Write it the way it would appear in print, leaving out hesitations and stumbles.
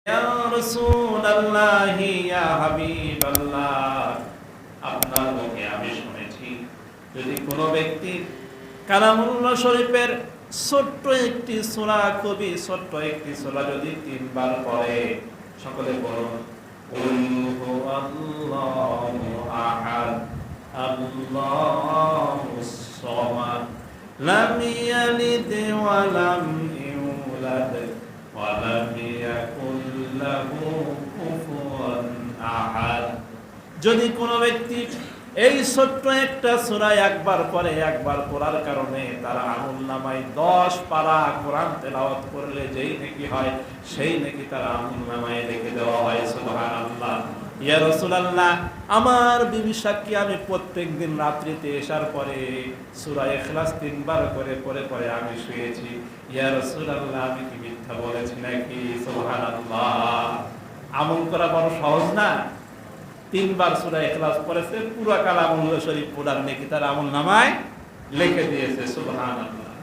ইয়া রাসূলুল্লাহ ইয়া হাবিবাল্লাহ, আপনার মুখে আমি শুনেছি যদি কোনো ব্যক্তি কালামুল্লাহ শরীফের ছোট্ট একটি সূরা, খুবই ছোট্ট একটি সূরা যদি 3 বার পড়ে, সকলে বলুন কুল হুয়াল্লাহু আহাদ আল্লাহুস সামাদ লাম ইয়ালিদ ওয়া লাম ইউলাদ ওয়া লাম ইয়াকুল লাহু কুফুয়ান আহাদ। যদি কোনো ব্যক্তি এই ছোট্ট একটা সূরা একবার পড়ে, একবার পড়ার কারণে তার আমলনামায় 10 পারা কোরআন তেলাওয়াত করলে যেই নেকি হয়, সেই নেকি তার আমলনামায় লিখে দেওয়া হয়। সুবহানাল্লাহ। ইয়া রাসূলুল্লাহ, আমার বিবি সাক্ষী, আমি প্রত্যেকদিন রাত্রিতে এশার পরে সূরা ইখলাস 3 বার করে পড়ে আমি শুয়েছি। ইয়া রাসূলুল্লাহ, আমি কি মিথ্যা বলেছি নাকি? সুবহানাল্লাহ। আমল করা বড় সহজ না। 3 বার সূরা ইখলাস পড়েছে, পুরো কালামুল্লাহ শরীফ পড়ার নেকি তার আমলনামায় লিখে দিয়েছে। সুবহানাল্লাহ।